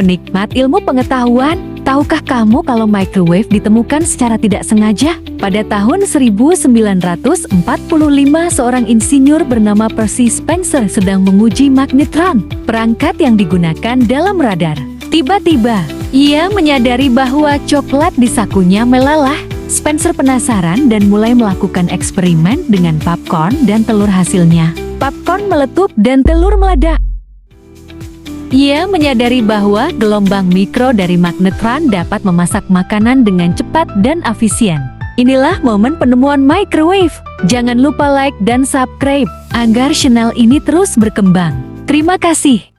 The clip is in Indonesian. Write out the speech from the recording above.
penikmat ilmu pengetahuan, tahukah kamu kalau microwave ditemukan secara tidak sengaja? Pada tahun 1945, seorang insinyur bernama Percy Spencer sedang menguji magnetron, perangkat yang digunakan dalam radar. Tiba-tiba, ia menyadari bahwa coklat di sakunya melalah. Spencer penasaran dan mulai melakukan eksperimen dengan popcorn dan telur hasilnya. Popcorn meletup dan telur meledak. Ia menyadari bahwa gelombang mikro dari magnetron dapat memasak makanan dengan cepat dan efisien. Inilah momen penemuan microwave. Jangan lupa like dan subscribe agar channel ini terus berkembang. Terima kasih.